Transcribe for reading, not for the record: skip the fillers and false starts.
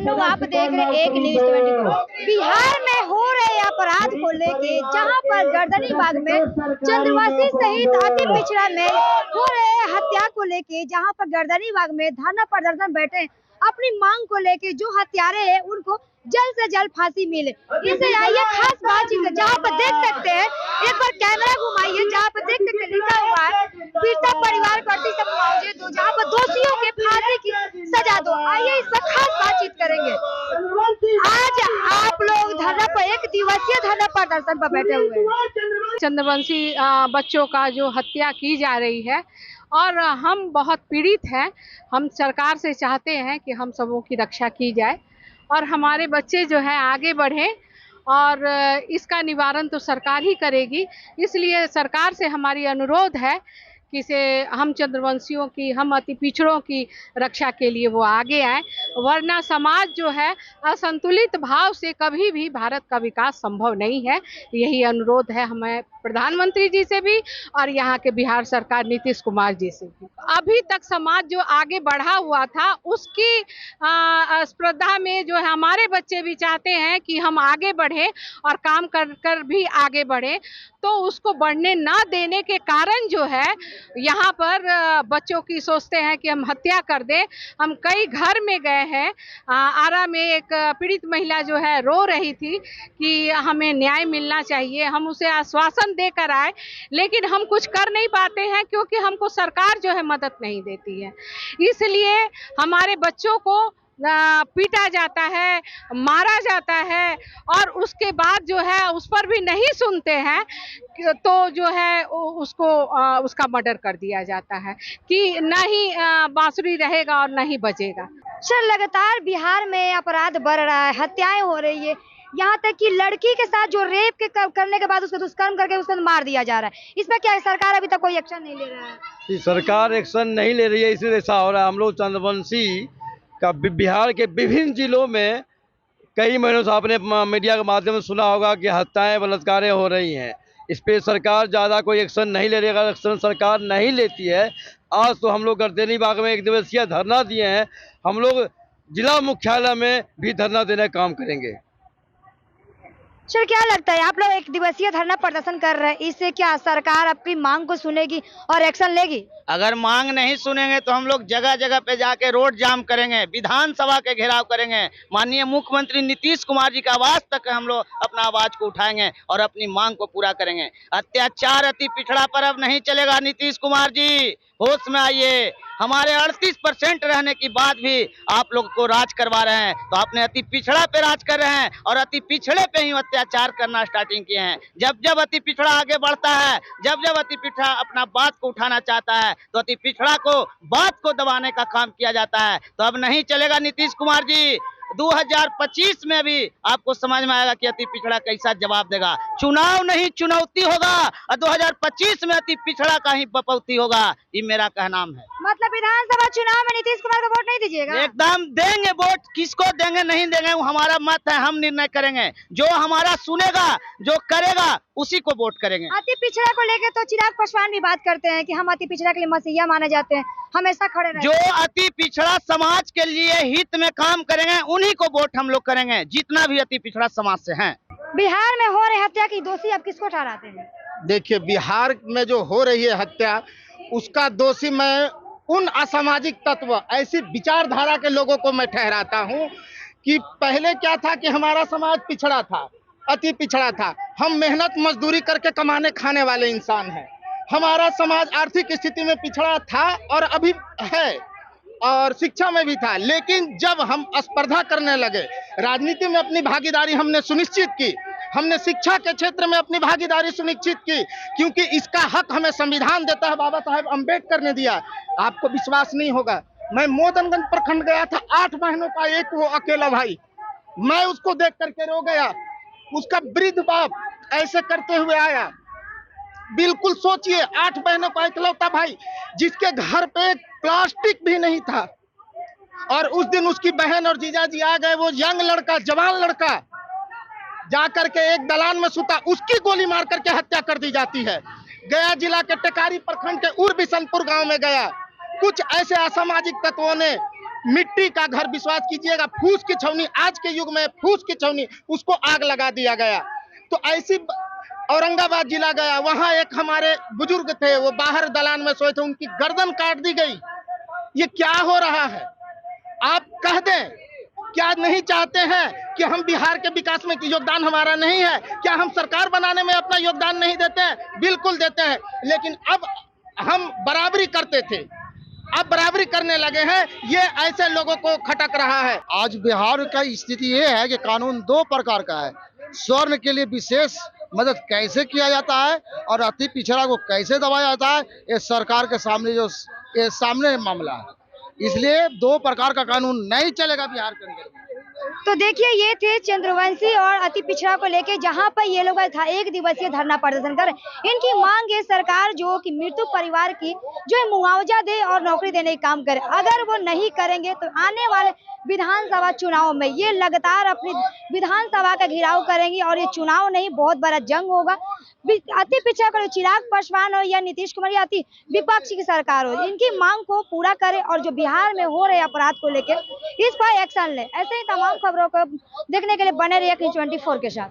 लोग आप देख रहे हैं एक न्यूज 24। बिहार में हो रहे अपराध को लेके जहां पर गर्दनीबाग में चंद्रवासी सहित अति पिछड़ा में हो रहे हत्या को लेके जहां पर गर्दनीबाग में धरना प्रदर्शन बैठे अपनी मांग को लेके जो हत्यारे हैं उनको जल्द से जल्द फांसी मिले। इसे आइए खास बातचीत जहाँ पर देख सकते हैं, एक बार कैमरा घुमाइए, जहाँ पर देख सकते हैं लिखा हुआ है पीड़िता परिवार प्रति सब मुआवजे दो, जहाँ पर दोषियों के फांसी की सजा दो। आइए इस पर खास बातचीत करेंगे। आज आप लोग धरना पर एक दिवसीय धरना प्रदर्शन पर बैठे हुए हैं। चंद्रवंशी बच्चों का जो हत्या की जा रही है और हम बहुत पीड़ित हैं। हम सरकार से चाहते हैं कि हम सबों की रक्षा की जाए और हमारे बच्चे जो है आगे बढ़ें और इसका निवारण तो सरकार ही करेगी। इसलिए सरकार से हमारी अनुरोध है कि से हम चंद्रवंशियों की, हम अति पिछड़ों की रक्षा के लिए वो आगे आए, वरना समाज जो है असंतुलित भाव से कभी भी भारत का विकास संभव नहीं है। यही अनुरोध है हमें प्रधानमंत्री जी से भी और यहाँ के बिहार सरकार नीतीश कुमार जी से भी। अभी तक समाज जो आगे बढ़ा हुआ था उसकी स्पर्धा में जो है हमारे बच्चे भी चाहते हैं कि हम आगे बढ़े और काम कर भी आगे बढ़े, तो उसको बढ़ने ना देने के कारण जो है यहाँ पर बच्चों की सोचते हैं कि हम हत्या कर दें। हम कई घर में गए हैं, आरा में एक पीड़ित महिला जो है रो रही थी कि हमें न्याय मिलना चाहिए। हम उसे आश्वासन देकर आए, लेकिन हम कुछ कर नहीं पाते हैं क्योंकि हमको सरकार जो है मदद नहीं देती है। इसलिए हमारे बच्चों को पीटा जाता है, मारा जाता है और उसके बाद जो है उस पर भी नहीं सुनते हैं तो जो है उसको उसका मर्डर कर दिया जाता है कि न ही बांसुरी रहेगा और न ही बजेगा। सर, लगातार बिहार में अपराध बढ़ रहा है, हत्याएं हो रही है, यहाँ तक कि लड़की के साथ जो रेप के करने के बाद उसको दुष्कर्म करके उसको मार दिया जा रहा है। इस पर क्या सरकार अभी तक कोई एक्शन नहीं ले रहा है? सरकार एक्शन नहीं ले रही है, इसीलिए ऐसा हो रहा है। हम लोग चंद्रवंशी का बिहार के विभिन्न जिलों में कई महीनों से आपने मीडिया के माध्यम से सुना होगा कि हत्याएं बलात्कारें हो रही हैं। इस पर सरकार ज़्यादा कोई एक्शन नहीं ले रही। अगर एक्शन सरकार नहीं लेती है, आज तो हम लोग गर्दनीबाग में एक दिवसीय धरना दिए हैं, हम लोग जिला मुख्यालय में भी धरना देने का काम करेंगे। सर, क्या लगता है आप लोग एक दिवसीय धरना प्रदर्शन कर रहे हैं, इससे क्या सरकार आपकी मांग को सुनेगी और एक्शन लेगी? अगर मांग नहीं सुनेंगे तो हम लोग जगह जगह पे जाके रोड जाम करेंगे, विधानसभा के घेराव करेंगे, माननीय मुख्यमंत्री नीतीश कुमार जी के आवास तक हम लोग अपना आवाज को उठाएंगे और अपनी मांग को पूरा करेंगे। अत्याचार अति पिछड़ा पर अब नहीं चलेगा। नीतीश कुमार जी होश में आइए। हमारे 38% रहने की बात भी आप लोग को राज करवा रहे हैं, तो आपने अति पिछड़ा पे राज कर रहे हैं और अति पिछड़े पे ही अत्याचार करना स्टार्टिंग किए हैं। जब जब अति पिछड़ा आगे बढ़ता है, जब जब अति पिछड़ा अपना बात को उठाना चाहता है, तो अति पिछड़ा को बात को दबाने का काम किया जाता है। तो अब नहीं चलेगा नीतीश कुमार जी। 2025 में भी आपको समझ में आएगा कि अति पिछड़ा कैसा जवाब देगा। चुनाव नहीं चुनौती होगा और 2025 में अति पिछड़ा का ही बपौती होगा, ये मेरा कहनाम है। मतलब विधानसभा चुनाव में नीतीश कुमार को वोट नहीं दीजिएगा? एकदम देंगे वोट। किसको देंगे नहीं देंगे वो हमारा मत है, हम निर्णय करेंगे। जो हमारा सुनेगा, जो करेगा, उसी को वोट करेंगे। अति पिछड़ा को लेकर तो चिराग पासवान भी बात करते हैं कि हम अति पिछड़ा के लिए मसीहा माने जाते हैं, हमेशा खड़े रहेंगे। जो अति पिछड़ा समाज के लिए हित में काम करेंगे उन्हीं को वोट हम लोग करेंगे, जितना भी अति पिछड़ा समाज से हैं। बिहार में हो रही हत्या की दोषी आप किसको ठहराते हैं? देखिए, बिहार में जो हो रही है हत्या, उसका दोषी मैं उन असामाजिक तत्व, ऐसी विचारधारा के लोगों को मैं ठहराता हूं कि पहले क्या था कि हमारा समाज पिछड़ा था, अति पिछड़ा था। हम मेहनत मजदूरी करके कमाने खाने वाले इंसान हैं। हमारा समाज आर्थिक स्थिति में पिछड़ा था और अभी है, और शिक्षा में भी था। लेकिन जब हम स्पर्धा करने लगे, राजनीति में अपनी भागीदारी हमने सुनिश्चित की, हमने शिक्षा के क्षेत्र में अपनी भागीदारी सुनिश्चित की, क्योंकि इसका हक हमें संविधान देता है, बाबा साहेब अम्बेडकर ने दिया। आपको विश्वास नहीं होगा, मैं मोदनगंज प्रखंड गया था, 8 महीनों का एक वो अकेला भाई, मैं उसको देख करके रो गया। उसका वृद्ध बाप ऐसे करते हुए आया। बिल्कुल सोचिए, 8 महीनों का इकलौता भाई जिसके घर पे प्लास्टिक भी नहीं था, और उस दिन उसकी बहन और जीजाजी आ गए। वो यंग लड़का, जवान लड़का जाकर के एक दलान में सुता, उसकी गोली मार करके हत्या कर दी जाती है। गया जिला के टेकारी प्रखंड के उर्बिशनपुर गांव में गया, कुछ ऐसे असामाजिक तत्वों ने मिट्टी का घर विश्वास कीजिएगा, फूस की छावनी, आज के युग में फूस की छावनी, उसको आग लगा दिया गया। तो ऐसी औरंगाबाद जिला गया, वहां एक हमारे बुजुर्ग थे, वो बाहर दलान में सोए थे, उनकी गर्दन काट दी गई। ये क्या हो रहा है? आप कह दें, क्या नहीं चाहते हैं कि हम बिहार के विकास में योगदान हमारा नहीं है? क्या हम सरकार बनाने में अपना योगदान नहीं देते हैं? बिल्कुल देते हैं, लेकिन अब हम बराबरी करते थे, अब बराबरी करने लगे हैं। ये ऐसे लोगों को खटक रहा है। आज बिहार का स्थिति ये है कि कानून दो प्रकार का है। स्वर्ण के लिए विशेष मदद कैसे किया जाता है और अति पिछड़ा को कैसे दबाया जाता है, ये सरकार के सामने ये सामने मामला है। इसलिए दो प्रकार का कानून नहीं चलेगा बिहार के अंदर। तो देखिए, ये थे चंद्रवंशी और अति पिछड़ा को लेके, जहां पर ये लोग था 1 दिवसीय धरना प्रदर्शन कर। इनकी मांग है सरकार जो कि मृतक परिवार की जो है मुआवजा दे और नौकरी देने का काम करे। अगर वो नहीं करेंगे तो आने वाले विधानसभा चुनाव में ये लगातार अपनी विधानसभा का घेराव करेंगी और ये चुनाव नहीं, बहुत बड़ा जंग होगा। अति पिछड़ा को चिराग पासवान हो या नीतीश कुमार या अति विपक्ष की सरकार हो, इनकी मांग को पूरा करे और जो बिहार में हो रहे अपराध को लेकर इस पर एक्शन ले। ऐसे ही तमाम खबरों को देखने के लिए बने रहिए King 24 के साथ।